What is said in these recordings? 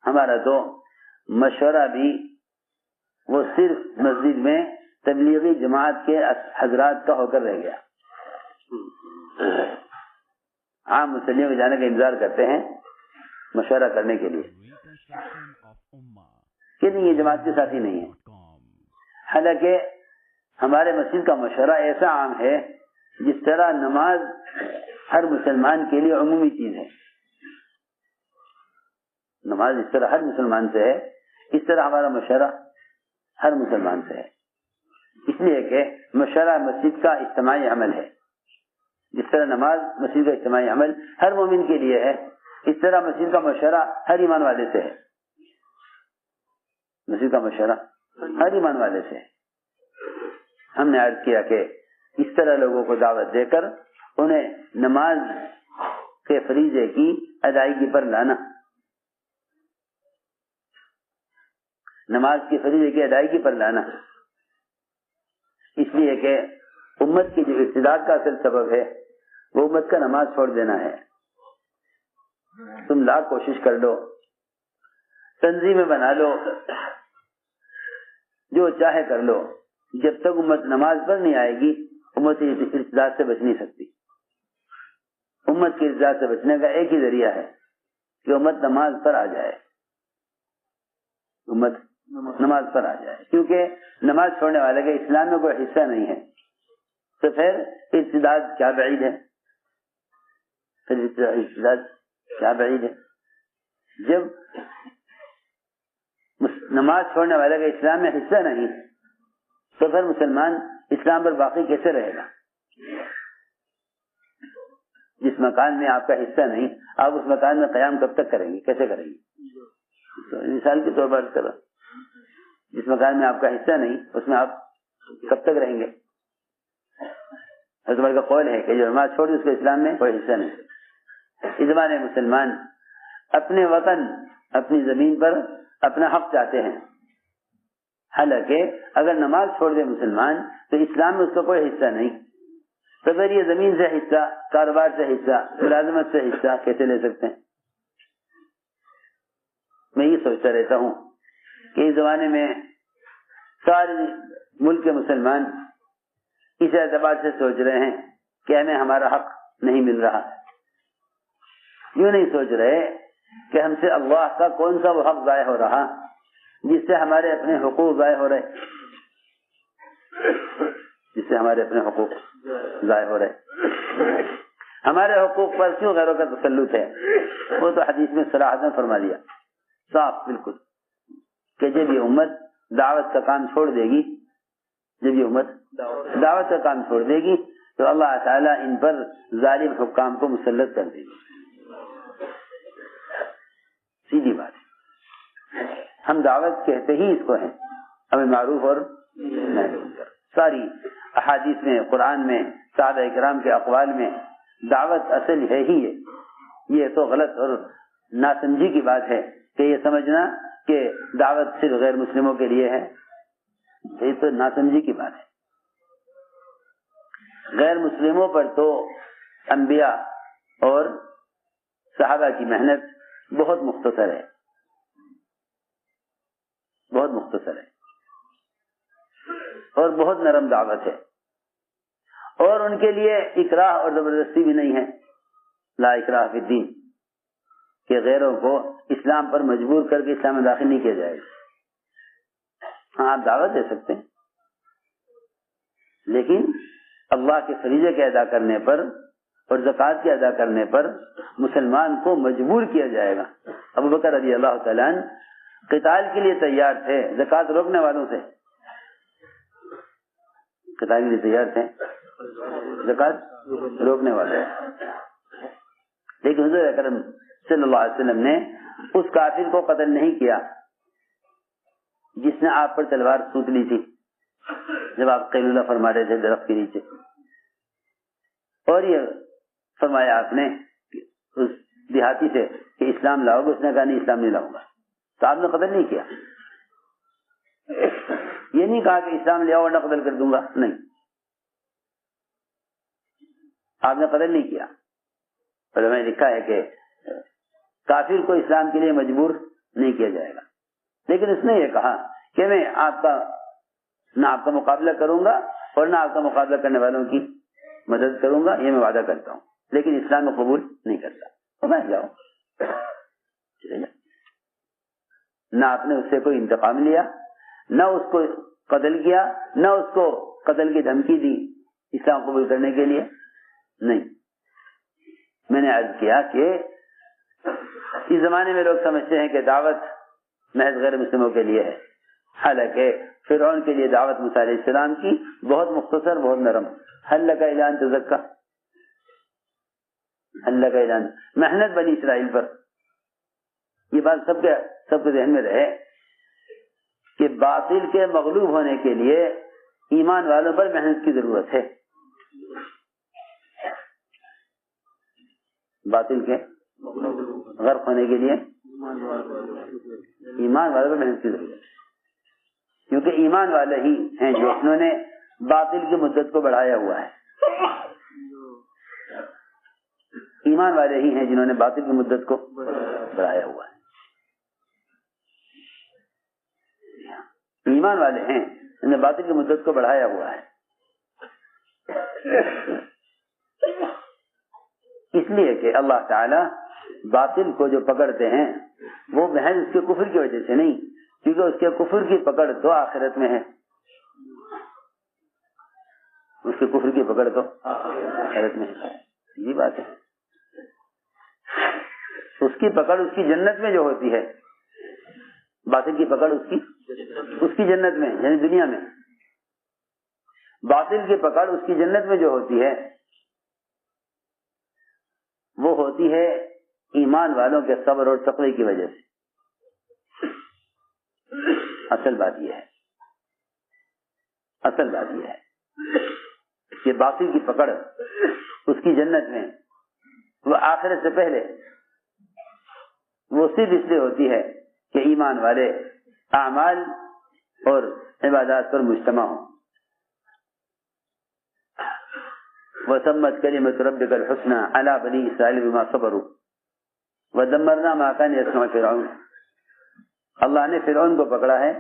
ہمارا تو مشورہ بھی وہ صرف مسجد میں تبلیغی جماعت کے حضرات کا ہو کر رہ گیا. عام مسلموں کے جانے کا انتظار کرتے ہیں مشورہ کرنے کے لیے، کہ نہیں یہ جماعت کے ساتھی نہیں ہے. حالانکہ ہمارے مسجد کا مشورہ ایسا عام ہے جس طرح نماز ہر مسلمان کے لیے عمومی چیز ہے. نماز اس طرح ہر مسلمان سے ہے، اس طرح ہمارا مشورہ ہر مسلمان سے ہے. اس لیے کہ مشورہ مسجد کا اجتماعی عمل ہے. جس طرح نماز مسجد کا اجتماعی عمل ہر مومن کے لیے ہے، اس طرح مسجد کا مشورہ ہر ایمان والے سے ہے. مسجد کا مشورہ ہر ایمان والے سے ہے. ہم نے عرض کیا کہ اس طرح لوگوں کو دعوت دے کر انہیں نماز کے فریضے کی ادائیگی پر لانا، نماز کی فریضے کی ادائیگی پر لانا، اس لیے کہ امت کی جو ارتداد کا اصل سبب ہے وہ امت کا نماز چھوڑ دینا ہے. تم لاکھ کوشش کر لو، تنظیمیں بنا لو، جو چاہے کر لو، جب تک امت نماز پر نہیں آئے گی امت ارتداد سے بچ نہیں سکتی. امت کی ارتداد سے بچنے کا ایک ہی ذریعہ ہے کہ امت نماز پر آ جائے، امت نماز پر آ جائے. کیونکہ نماز چھوڑنے والے کا اسلام میں کوئی حصہ نہیں ہے، تو پھر ارتداد کیا بعید ہے، پھر ارتداد کیا بعید ہے. جب نماز چھوڑنے والے کا اسلام میں حصہ نہیں تو پھر مسلمان اسلام پر باقی کیسے رہے گا؟ جس مکان میں آپ کا حصہ نہیں، آپ اس مکان میں قیام کب تک کریں گے، کیسے کریں گے؟ مثال کے طور پر کرو، جس مکان میں آپ کا حصہ نہیں اس میں آپ کب تک رہیں گے؟ حضرت عمر کا قول ہے کہ جو نماز چھوڑ اس کو اسلام میں کوئی حصہ نہیں. اس زمانے مسلمان اپنے وطن اپنی زمین پر اپنا حق چاہتے ہیں، حالانکہ اگر نماز چھوڑ دے مسلمان تو اسلام میں اس کا کوئی حصہ نہیں، تو پھر یہ زمین سے حصہ، کاروبار سے حصہ، ملازمت سے حصہ کیسے لے سکتے ہیں؟ میں یہ سوچتا رہتا ہوں کہ اس زمانے میں سارے ملک کے مسلمان اس اعتبار سے سوچ رہے ہیں کہ ہمیں ہمارا حق نہیں مل رہا. یوں نہیں سوچ رہے کہ ہم سے اللہ کا کون سا وہ حق ضائع ہو رہا جس سے ہمارے اپنے حقوق ضائع ہو رہے، جس سے ہمارے اپنے حقوق ضائع ہو رہے. ہمارے حقوق پر کیوں غیروں کا تسلط ہے؟ وہ تو حدیث میں صراحتاً فرما دیا صاف بالکل کہ جب یہ امت دعوت کا کام چھوڑ دے گی، جب یہ امت دعوت کا کام چھوڑ دے گی تو اللہ تعالیٰ ان پر ظالم حکام کو مسلط کر دے گی. سیدھی بات ہے. ہم دعوت کہتے ہی اس کو ہیں، ہمیں معروف اور نہی منکر. ساری احادیث میں، قرآن میں، صحابہ کرام کے اقوال میں دعوت اصل ہے ہی ہے. یہ تو غلط اور ناسمجھی کی بات ہے کہ یہ سمجھنا کہ دعوت صرف غیر مسلموں کے لیے ہے. یہ تو ناسمجھی کی بات ہے. غیر مسلموں پر تو انبیاء اور صحابہ کی محنت بہت مختصر ہے، بہت مختصر ہے اور بہت نرم دعوت ہے، اور ان کے لیے اکراہ اور زبردستی بھی نہیں ہے. لا اکراہ فی الدین کہ غیروں کو اسلام پر مجبور کر کے اسلام میں داخل نہیں کیا جائے گا. ہاں آپ دعوت دے سکتے ہیں لیکن اللہ کے فریضے کے ادا کرنے پر اور زکوٰۃ کے ادا کرنے پر مسلمان کو مجبور کیا جائے گا. ابو بکر رضی اللہ تعالیٰ عنہ قتال کے لیے تیار تھے زکوٰۃ روکنے والوں سے، قتال کے لیے تیار تھے زکوٰۃ روکنے والے، لیکن حضور اکرم صلی اللہ علیہ وسلم نے اس کافر کو قتل نہیں کیا جس نے آپ پر تلوار سوت لی تھی جب آپ قیلولہ فرما رہے تھے درخت کے نیچے. اور یہ فرمایا آپ نے اس دیہاتی سے کہ اسلام لاؤ گے، اس نے کہا نہیں اسلام نہیں لاؤں گا، تو آپ نے قتل نہیں کیا. یہ نہیں کہا کہ اسلام لے آؤ ورنہ قتل کر دوں گا، نہیں، آپ نے قتل نہیں کیا. علماء نے لکھا ہے کہ کافر کو اسلام کے لیے مجبور نہیں کیا جائے گا. لیکن اس نے یہ کہا کہ میں نہ آپ کا مقابلہ کروں گا اور نہ آپ کا مقابلہ کرنے والوں کی مدد کروں گا, یہ میں وعدہ کرتا ہوں, لیکن اسلام کو قبول نہیں کرتا. تو بیٹھ جاؤ. نہ آپ نے اس سے کوئی انتقام لیا, نہ اس کو قتل کیا, نہ اس کو قتل کی دھمکی دی اسلام قبول کرنے کے لیے. نہیں, میں نے عرض کیا کہ اس زمانے میں لوگ سمجھتے ہیں کہ دعوت محض غیر مسلموں کے لیے ہے, حالانکہ فرعون کے لیے دعوت موسیٰ علیہ السلام کی بہت مختصر, بہت نرم. حل لک الی ان تزکی, حل لک الی ان, محنت بنی اسرائیل پر. یہ بات سب کے ذہن میں رہے کہ باطل کے مغلوب ہونے کے لیے ایمان والوں پر محنت کی ضرورت ہے. باطل کے غرق ہونے کے لیے ایمان والوں پر محنت کی ضرورت ہے, کیونکہ ایمان والے ہی ہیں جو انہوں نے باطل کی مدت کو بڑھایا ہوا ہے. ایمان والے ہی ہیں جنہوں نے باطل کی مدت کو بڑھایا ہوا ہے. ایمان والے ہیں جنہوں نے باطل کی مدت کو بڑھایا ہوا ہے. اس لیے کہ اللہ تعالی باطل کو جو پکڑتے ہیں وہ محض اس کے کفر کی وجہ سے نہیں, کیونکہ اس کے کفر کی پکڑ تو آخرت میں ہے. اس کے کفر کی پکڑ تو آخرت میں ہے, یہ بات ہے. اس کی پکڑ اس کی جنت میں جو ہوتی ہے, باطل کی پکڑ اس کی جنت میں, یعنی دنیا میں. باطل کی پکڑ اس کی جنت میں جو ہوتی ہے وہ ہوتی ہے ایمان والوں کے صبر اور تقوی کی وجہ سے. اصل بات یہ ہے کہ باطل کی پکڑ اس کی جنت میں وہ آخرت سے پہلے وہ صرف اس لیے ہوتی ہے کہ ایمان والے اعمال اور عبادات پر مجتمع ہوں. وَتَمَّتْ كَلِمَةُ رَبِّكَ الْحُسْنَى عَلَى بَنِي إِسْرَائِيلَ بِمَا صَبَرُوا وَدَمَّرْنَا مَا كَانَ يَصْنَعُ فِرْعَوْنُ. اللہ نے فرعون کو پکڑا ہے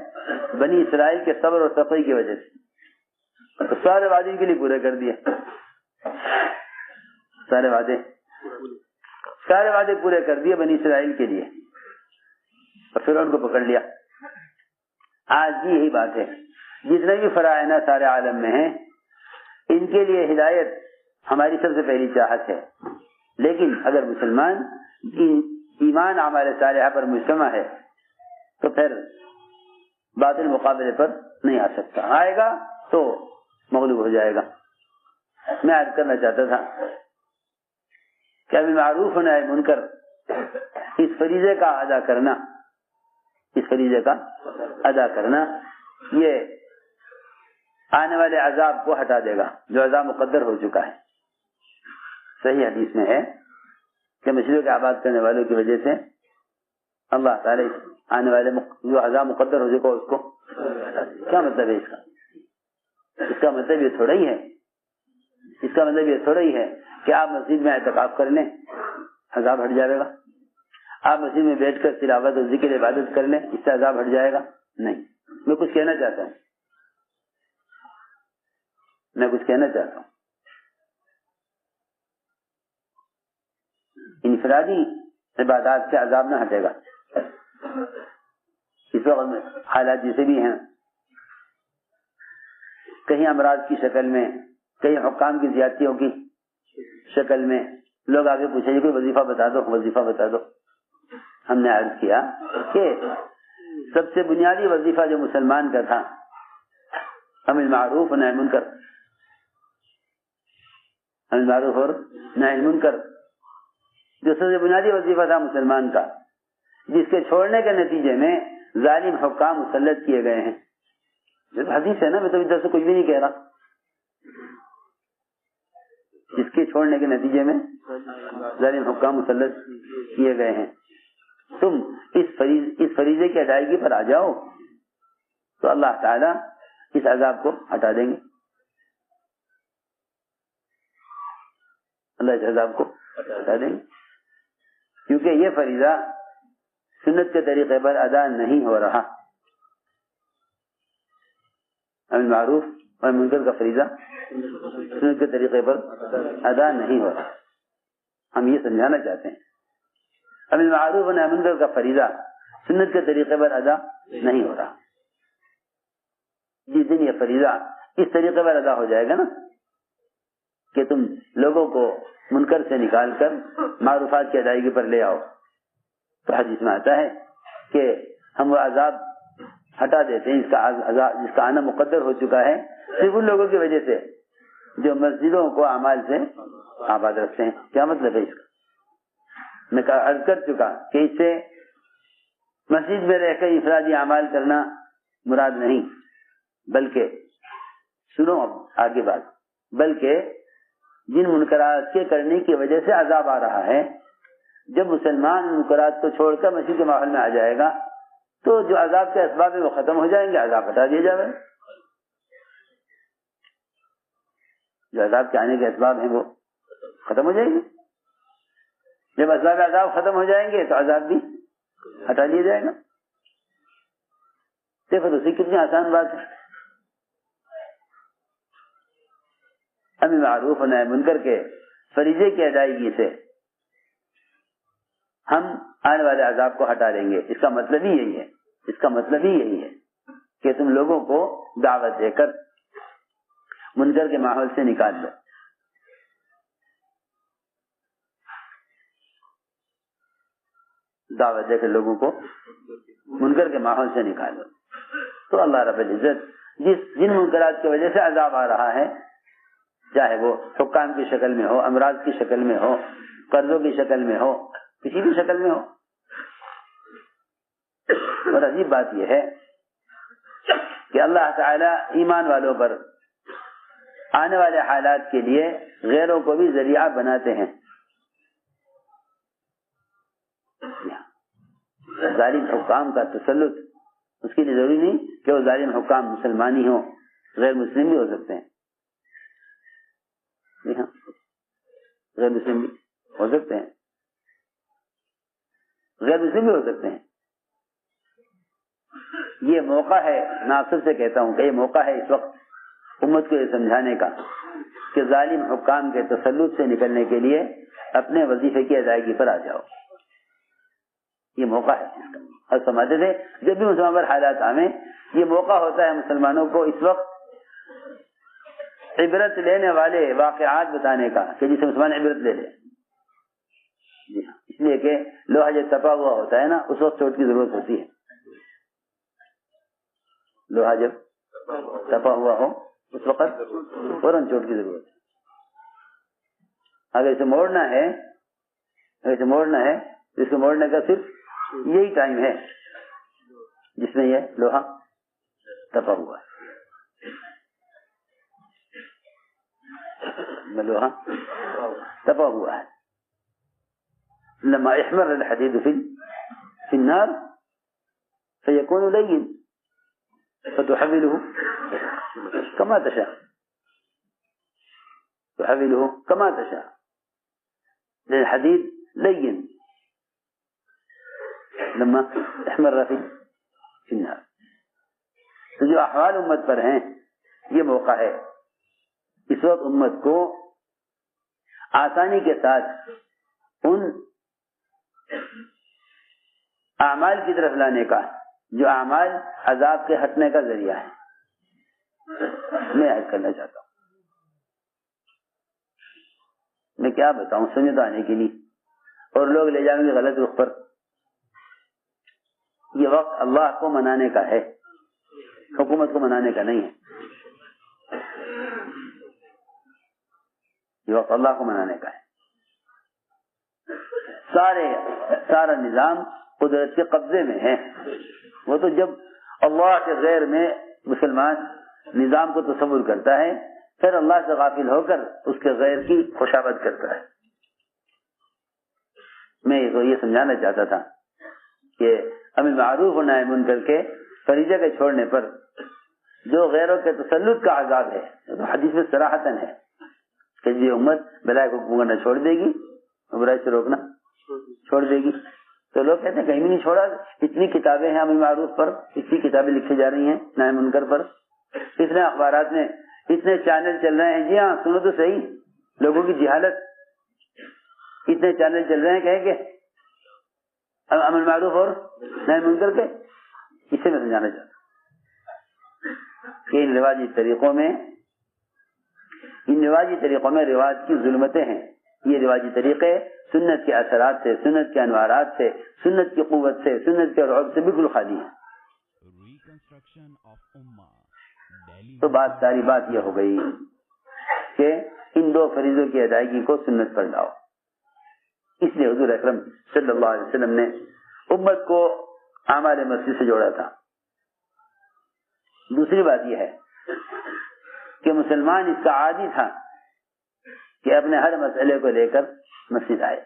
بنی اسرائیل کے صبر اور تقوی کی وجہ سے. تو سارے وعدے کے لیے پورے کر دیے, سارے وعدے پورے کر دیے بنی اسرائیل کے لیے, اور فرعون کو پکڑ لیا. آج بھی یہی بات ہے, جتنے بھی فرائض سارے عالم میں ہیں ان کے لیے ہدایت ہماری سب سے پہلی چاہت ہے. لیکن اگر مسلمان ایمان اعمال صالحہ پر مجتمع ہے تو پھر باطل مقابلے پر نہیں آ سکتا, آئے گا تو مغلوب ہو جائے گا. میں عرض کرنا چاہتا تھا کہ ابھی معروف و نہی منکر اس فریضے کا ادا کرنا یہ آنے والے عذاب کو ہٹا دے گا جو عذاب مقدر ہو چکا ہے. صحیح حدیث میں ہے کہ مشرق کے آباد کرنے والوں کی وجہ سے اللہ تعالی آنے والے جو عذاب مقدر ہو چکا اس کو کیا مطلب ہے اس کا مطلب یہ تھوڑا ہی ہے کہ آپ مسجد میں اعتکاف کر لیں عذاب ہٹ جائے گا, آپ مسجد میں بیٹھ کر تلاوت اور ذکر عبادت کر لیں اس سے عذاب ہٹ جائے گا. نہیں, میں کچھ کہنا چاہتا ہوں انفرادی عبادات سے عذاب نہ ہٹے گا. اس وقت میں حالات جیسے بھی ہیں, کہیں امراض کی شکل میں, کہیں حکام کی زیادتیوں کی شکل میں لوگ آگے پوچھیں گے کوئی وظیفہ بتا دو. ہم نے عرض کیا کہ سب سے بنیادی وظیفہ جو مسلمان کا تھا امر معروف اور نہی منکر, جو سب سے بنیادی وظیفہ تھا مسلمان کا, جس کے چھوڑنے کے نتیجے میں ظالم حکام مسلط کیے گئے ہیں. حدیث ہے نا, میں تو ادھر سے کچھ بھی نہیں کہہ رہا. جس کے چھوڑنے کے نتیجے میں ظالم حکام مسلط کیے گئے ہیں. تم اس فریضے کی ادائیگی پر آ جاؤ تو اللہ تعالیٰ اس عذاب کو ہٹا دیں گے. اللہ اس عذاب کو ہٹا دیں گے, کیونکہ یہ فریضہ سنت کے طریقے پر ادا نہیں ہو رہا، امر معروف اور منکر کا فریضہ سنت کے طریقے پر ادا نہیں ہو رہا، ہم یہ سمجھانا چاہتے ہیں امر معروف اور نہی منکر کا فریضہ سنت کے طریقے پر ادا نہیں ہو رہا۔ جس دن یہ فریضہ اس طریقے پر ادا ہو جائے گا نا کہ تم لوگوں کو منکر سے نکال کر معروفات کی ادائیگی پر لے آؤ، تو حدیث میں آتا ہے کہ ہم وہ عذاب ہٹا دیتے ہیں جس کا آنا مقدر ہو چکا ہے صرف ان لوگوں کی وجہ سے جو مسجدوں کو اعمال سے آباد رکھتے ہیں۔ کیا مطلب ہے اس کا؟ میں عرض کر چکا کہ اس سے مسجد میں رہ کر افرادی اعمال کرنا مراد نہیں، بلکہ سنو اب آگے بات، بلکہ جن منکرات کے کرنے کی وجہ سے عذاب آ رہا ہے، جب مسلمان منکرات کو چھوڑ کر مسجد کے ماحول میں آ جائے گا تو جو عذاب کے اسباب ہیں وہ ختم ہو جائیں گے، عذاب ہٹا دیا جائے گا۔ جو عذاب کے آنے کے اسباب ہیں وہ ختم ہو جائیں گے، جب اسباب عذاب ختم ہو جائیں گے تو عذاب بھی ہٹا دیا جائے گا۔ دیکھو تو کتنی آسان بات ہے۔ امر معروف اور نہی منکر کے فریضے کی ادائیگی سے ہم آنے والے عذاب کو ہٹا دیں گے۔ اس کا مطلب ہی یہی ہے، اس کا مطلب ہی یہی ہے کہ تم لوگوں کو دعوت دے کر منکر کے ماحول سے نکال دو۔ دعوت دے کر لوگوں کو منکر کے ماحول سے نکالو، تو اللہ رب العزت جن منکرات کی وجہ سے عذاب آ رہا ہے، چاہے وہ حکام کی شکل میں ہو، امراض کی شکل میں ہو، قرضوں کی شکل میں ہو، کسی بھی شکل میں ہو۔ اور عجیب بات یہ ہے کہ اللہ تعالی ایمان والوں پر آنے والے حالات کے لیے غیروں کو بھی ذریعہ بناتے ہیں۔ ظالم حکام کا تسلط، اس کے لیے ضروری نہیں کہ وہ ظالم حکام مسلمان ہی ہوں، غیر مسلم بھی ہو سکتے ہیں۔ غیر مسلم بھی ہو سکتے ہیں، غیر مسلم بھی ہو سکتے ہیں۔ یہ موقع ہے، میں آپ سب سے کہتا ہوں کہ یہ موقع ہے اس وقت امت کو یہ سمجھانے کا کہ ظالم حکام کے تسلط سے نکلنے کے لیے اپنے وظیفے کی ادائیگی پر آ جاؤ۔ یہ موقع ہے اس کا۔ اور سمجھتے تھے جب بھی مسلمان پر حالات آئیں، یہ موقع ہوتا ہے مسلمانوں کو اس وقت عبرت لینے والے واقعات بتانے کا کہ جسے مسلمان عبرت لے لے۔ جی ہاں، اس لیے کہ لوہا جب تپا ہوا ہوتا ہے نا، اس وقت چوٹ کی ضرورت ہوتی ہے۔ لوہا جب تپا ہوا ہو اس وقت فوراً چوٹ کی ضرورت ہے۔ اگر اسے موڑنا ہے تو اس کو موڑنے کا صرف یہی ٹائم ہے جس میں یہ لوہا تپا ہوا ہے۔ لوہا تپا ہوا ہے۔ لما احمر الحديد في النار فيكون لين فتحوله كما تشاء، تحوله كما تشاء، لأن الحديد لين لما احمر في النار۔ تو جو احوال امت پر ہیں، یہ موقع ہے اس وقت امت کو آسانی کے ساتھ ان اعمال کی طرف لانے کا جو اعمال عذاب کے ہٹنے کا ذریعہ ہے۔ میں عرض کرنا چاہتا ہوں، میں کیا بتاؤں سمجھ تو آنے کے لیے، اور لوگ لے جائیں گے غلط رخ پر۔ یہ وقت اللہ کو منانے کا ہے، حکومت کو منانے کا نہیں ہے۔ یہ وقت اللہ کو منانے کا ہے۔ سارا نظام قدرت کے قبضے میں ہے۔ وہ تو جب اللہ کے غیر میں مسلمان نظام کو تصور کرتا ہے، پھر اللہ سے غافل ہو کر اس کے غیر کی خوشامد کرتا ہے۔ میں یہ سمجھانا چاہتا تھا کہ امر معروف و نہی منکر کے فریضے کے چھوڑنے پر جو غیروں کے تسلط کا عذاب ہے، تو حدیث میں صراحتاً ہے کہ یہ امت برائی کو کرنا چھوڑ دے گی، برائی سے روکنا چھوڑ دے گی، تو لوگ کہتے ہیں کہیں بھی نہیں چھوڑا, اتنی کتابیں ہیں امر معروف پر, اتنی کتابیں لکھی جا رہی ہیں نہی منکر پر, اتنے اخبارات میں اتنے چینل چل رہے ہیں. جی ہاں سنو تو صحیح, لوگوں کی جہالت, اتنے چینل چل رہے ہیں کہیں کہ امر معروف اور نہی منکر کے. اسے میں سمجھانا چاہتا ہوں کہ ان رواجی طریقوں میں رواج کی ظلمتیں ہیں. یہ رواجی طریقے سنت کے اثرات سے, سنت کے انوارات سے, سنت کی قوت سے, سنت کے رعب سے بالکل خالی ہیں. تو ساری بات یہ ہو گئی کہ ان دو فریضوں کی ادائیگی کو سنت پر لاؤ. اس لیے حضور اکرم صلی اللہ علیہ وسلم نے امت کو اعمال مسجد سے جوڑا تھا. دوسری بات یہ ہے کہ مسلمان اس کا عادی تھا کہ اپنے ہر مسئلے کو لے کر مسجد آئے.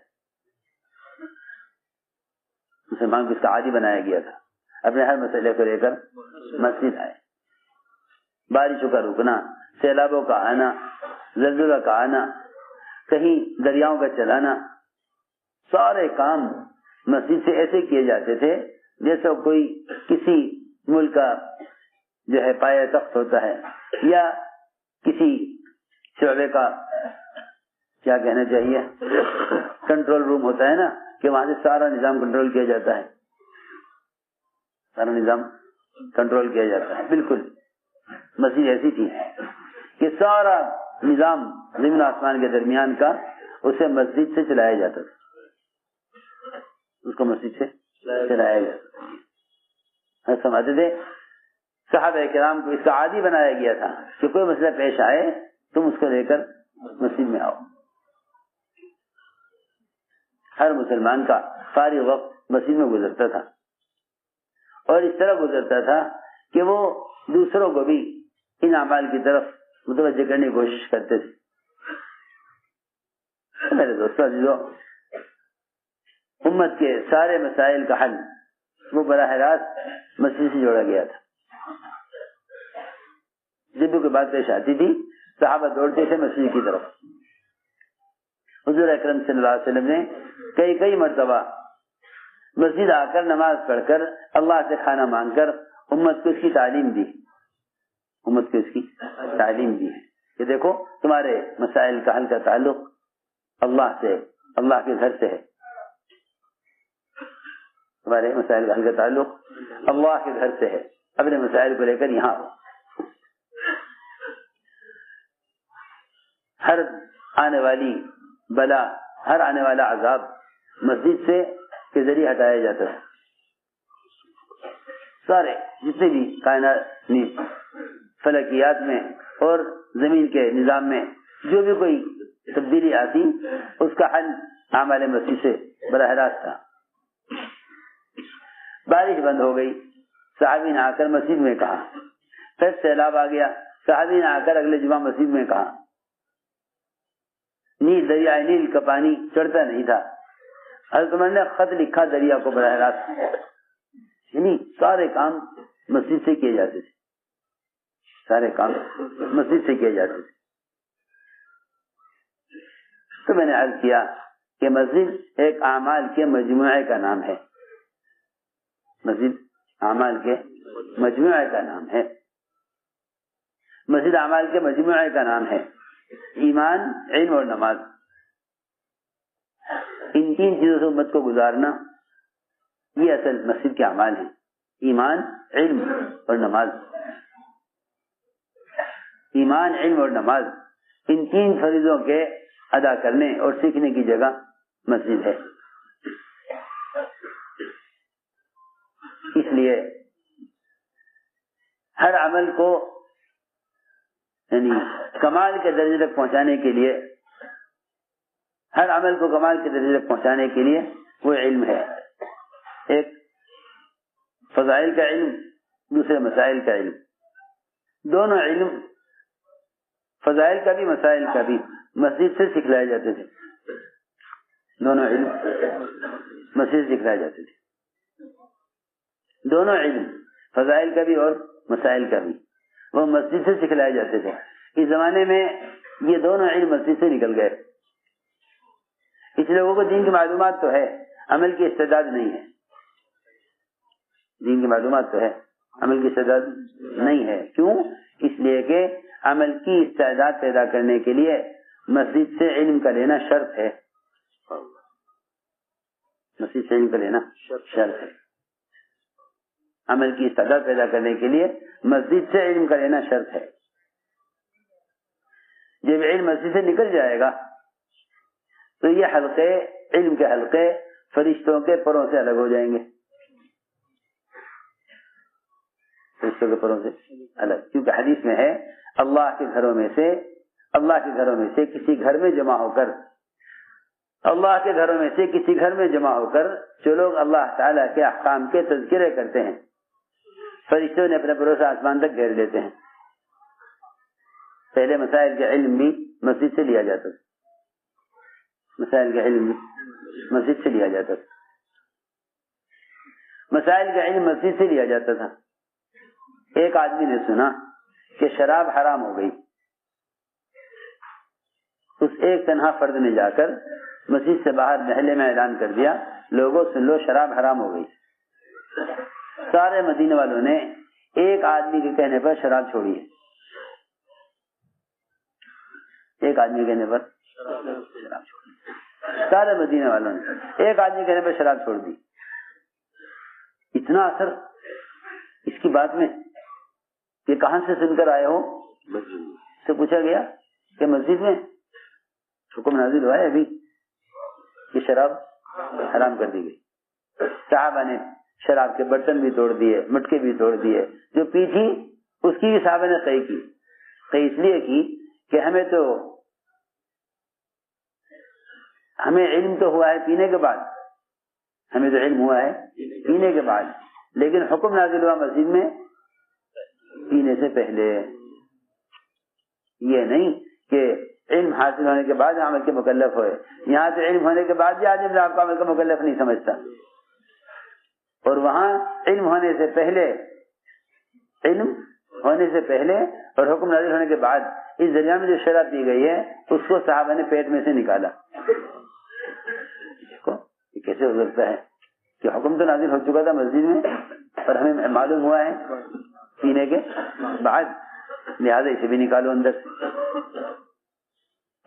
مسلمان کو اس کا عادی بنایا گیا تھا, اپنے ہر مسئلے کو لے کر مسجد آئے. بارشوں کا رکنا, سیلابوں کا آنا, زلزلہ کا آنا, کہیں دریاؤں کا چلانا, سارے کام مسجد سے ایسے کیے جاتے تھے جیسے کوئی کسی ملک کا جو ہے پایہ تخت ہوتا ہے, یا کسی شعبے کا کیا کہنا چاہیے کنٹرول روم ہوتا ہے نا, کہ وہاں سے سارا نظام کنٹرول کیا جاتا ہے, سارا نظام کنٹرول کیا جاتا ہے. بالکل مسجد ایسی تھی کہ سارا نظام زمین آسمان کے درمیان کا اسے مسجد سے چلایا جاتا تھا, اس کو مسجد سے چلایا جاتا تھا. سمجھتے تھے صحابہ کرام کو اس کا عادی بنایا گیا تھا کہ کوئی مسئلہ پیش آئے تم اس کو لے کر مسجد میں آؤ. ہر مسلمان کا فارغ وقت مسجد میں گزرتا تھا, اور اس طرح گزرتا تھا کہ وہ دوسروں کو بھی ان اعمال کی طرف متوجہ کرنے کی کوشش کرتے تھے. میرے دوستوں عزیزوں, امت کے سارے مسائل کا حل وہ براہ راست مسجد سے جوڑا گیا تھا. جب بھی کوئی بات پیش آتی تھی صحابہ دوڑتے تھے مسجد کی طرف. حضور اکرم صلی اللہ علیہ وسلم نے کئی مرتبہ مسجد آ کر نماز پڑھ کر اللہ سے کھانا مانگ کر امت کو اس کی تعلیم دی, ہے کہ دیکھو تمہارے مسائل کا حل کا تعلق اللہ سے, اللہ کے گھر سے ہے. تمہارے مسائل کا حل کا تعلق اللہ کے گھر سے ہے, اپنے مسائل کو لے کر یہاں ہو. ہر آنے والی بلا, ہر آنے والا عذاب مسجد سے کے ذریعے ہٹایا جاتا ہے. سارے جتنے بھی کائنات فلکیات میں اور زمین کے نظام میں جو بھی کوئی تبدیلی آتی اس کا حل اعمال مسجد سے براہ راست تھا. بارش بند ہو گئی, صحابی نے آ کر مسجد میں کہا. پھر سیلاب آ گیا, صحابی نے آ کر اگلے جمعہ مسجد میں کہا. دریائے نیل کا پانی چڑھتا نہیں تھا, حضرت عمر نے خط لکھا دریا کو براہ راست. یعنی سارے کام مسجد سے کیے جاتے تھے, سارے کام مسجد سے کیے جاتے تھے. تو میں نے عرض کیا کہ مسجد ایک اعمال کے مجموعے کا نام ہے. مسجد اعمال کے مجموعے کا نام ہے. مسجد اعمال کے مجموعے کا نام ہے. ایمان, علم اور نماز, ان تین چیزوں سے امت کو گزارنا یہ اصل مسجد کے اعمال ہیں. ایمان, علم اور نماز. ایمان, علم اور نماز, ان تین فریضوں کے ادا کرنے اور سیکھنے کی جگہ مسجد ہے. اس لیے ہر عمل کو یعنی کمال کے درجے تک پہنچانے کے لیے, ہر عمل کو کمال کے درجے تک پہنچانے کے لیے وہ علم ہے. ایک فضائل کا علم, دوسرے مسائل کا علم. دونوں علم, فضائل کا بھی مسائل کا بھی, مسجد سے سکھلائے جاتے تھے. دونوں علم مسجد سے سکھلائے جاتے تھے. دونوں علم, فضائل کا بھی اور مسائل کا بھی, وہ مسجد سے سکھلائے جاتے تھے. اس زمانے میں یہ دونوں علم مسجد سے نکل گئے. اس لوگوں کو دین کی معلومات تو ہے, عمل کی استعداد نہیں ہے. دین کی معلومات تو ہے, عمل کی استعداد نہیں ہے. کیوں؟ اس لیے کہ عمل کی استعداد پیدا کرنے کے لیے مسجد سے علم کا لینا شرط ہے. مسجد سے علم کا لینا شرط ہے. عمل کی استعداد پیدا کرنے کے لیے مسجد سے علم کا لینا شرط ہے. جب علم مسجد سے نکل جائے گا تو یہ حلقے, علم کے حلقے فرشتوں کے پروں سے الگ ہو جائیں گے. فرشتوں کے پروں سے الگ, کیونکہ حدیث میں ہے اللہ کے گھروں میں سے کسی گھر میں جمع ہو کر, اللہ کے گھروں میں سے کسی گھر میں جمع ہو کر جو لوگ اللہ تعالیٰ کے احکام کے تذکرے کرتے ہیں, فرشتوں نے اپنے پروں سے آسمان تک گھیر لیتے ہیں. پہلے مسائل کا علم بھی مسجد سے لیا جاتا تھا, مسائل کا علم مسجد سے لیا جاتا تھا, مسائل کا علم مسجد سے لیا جاتا تھا. ایک آدمی نے سنا کہ شراب حرام ہو گئی, اس ایک تنہا فرد نے جا کر مسجد سے باہر محلے میں اعلان کر دیا, لوگوں سن لو شراب حرام ہو گئی. سارے مدینے والوں نے ایک آدمی کے کہنے پر شراب چھوڑی ہے. ایک آدمی کہنے پر شراب چھوڑ دی, سارے مدینے والوں نے ایک آدمی کہنے پر شراب چھوڑ دی. اتنا اثر اس کی بات میں کہ کہاں سے سن کر آئے ہو, سے پوچھا گیا کہ مسجد میں حکم نازل ہوا ہے ابھی کہ شراب حرام کر دی گئی. صحابہ نے شراب کے برتن بھی توڑ دیے, مٹکے بھی توڑ دیے, جو پی تھی اس کی بھی صحابہ نے قی کی. قی اس لیے کی کہ ہمیں علم تو ہوا ہے پینے کے بعد, ہمیں تو علم ہوا ہے پینے کے بعد, لیکن حکم نازل ہوا مسجد میں پینے سے پہلے. یہ نہیں کہ علم حاصل ہونے کے بعد عمل کے مکلف ہوئے, یہاں سے علم ہونے کے بعد بھی آدمی آپ کو عمل کا مکلف نہیں سمجھتا, اور وہاں علم ہونے سے پہلے اور حکم نازل ہونے کے بعد اس درمیان میں جو شراب پی گئی ہے اس کو صحابہ نے پیٹ میں سے نکالا. دیکھو یہ کیسے ہو سکتا ہے کہ حکم تو نازل ہو چکا تھا مسجد میں اور ہمیں معلوم ہوا ہے پینے کے بعد, لہذا اسے بھی نکالو اندر سے.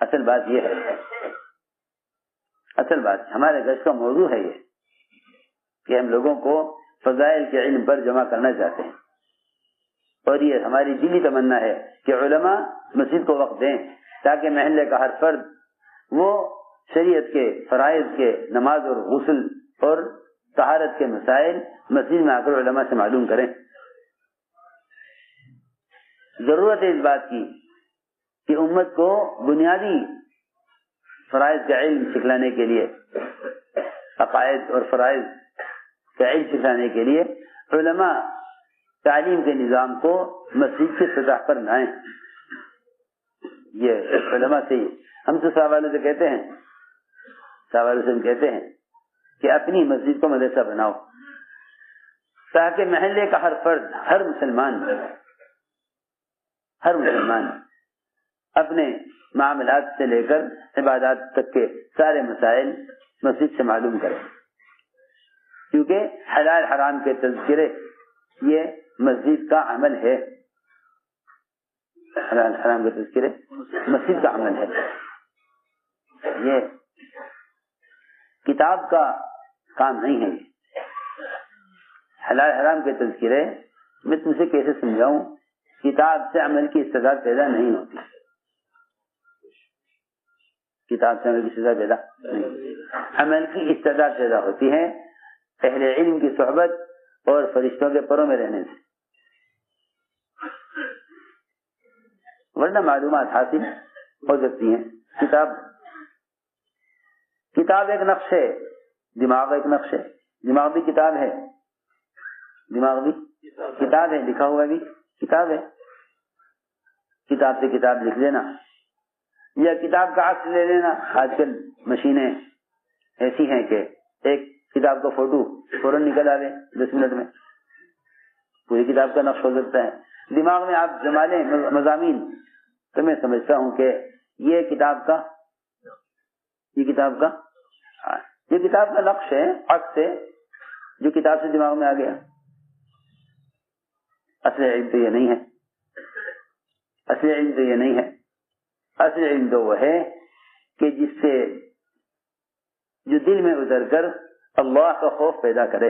اصل بات یہ ہے, اصل بات ہمارے گھر کا موضوع ہے یہ کہ ہم لوگوں کو فضائل کے علم پر جمع کرنا چاہتے ہیں, اور یہ ہماری دلی تمنا ہے کہ علماء مسجد کو وقت دیں تاکہ محلے کا ہر فرد وہ شریعت کے فرائض کے, نماز اور غسل اور طہارت کے مسائل مسجد میں آ کر علماء سے معلوم کریں. ضرورت ہے اس بات کی کہ امت کو بنیادی فرائض کا علم سکھلانے کے لیے, عقائد اور فرائض کا علم سکھلانے کے لیے علماء تعلیم کے نظام کو مسجد کی سطح پر لائیں. یہ علماء سے ہم تو صاحب والوں سے کہتے ہیں, صاحب والوں سے ہم کہتے ہیں کہ اپنی مسجد کو مدرسہ بناؤ تاکہ محلے کا ہر فرد, ہر مسلمان اپنے معاملات سے لے کر عبادات تک کے سارے مسائل مسجد سے معلوم کرے, کیونکہ حلال حرام کے تذکرے یہ مسجد کا عمل ہے. حلال حرام کے تذکرے مسجد کا عمل ہے. یہ کتاب کا کام نہیں ہے. حلال حرام کے تذکرے میں تم سے کیسے سمجھاؤں, کتاب سے عمل کی استعداد پیدا نہیں ہوتی, کتاب سے عمل کی استعداد پیدا نہیں, عمل کی استعداد پیدا ہوتی ہے اہل علم کی صحبت اور فرشتوں کے پروں میں رہنے سے, ورنہ معلومات حاصل ہو سکتی ہیں. کتاب ایک نقش ہے, دماغ ایک نقش ہے, دماغ بھی کتاب ہے, دماغ بھی کتاب ہے, لکھا ہوا بھی کتاب ہے. کتاب سے کتاب لکھ لینا یا کتاب کا عکس لے لینا. آج کل مشینیں ایسی ہیں کہ ایک کتاب کا فوٹو فوراً نکل آئے 10 منٹ میں, پوری کتاب کا نقش ہو سکتا ہے. دماغ میں آپ جما لیں مضامین تو میں سمجھتا ہوں کہ یہ کتاب کا یہ کتاب کا نقش ہے، عکس ہے جو کتاب سے دماغ میں آ گیا. اصل علم تو یہ نہیں ہے، اصل علم تو یہ نہیں ہے. اصل علم تو وہ ہے کہ جس سے جو دل میں اتر کر اللہ کا خوف پیدا کرے.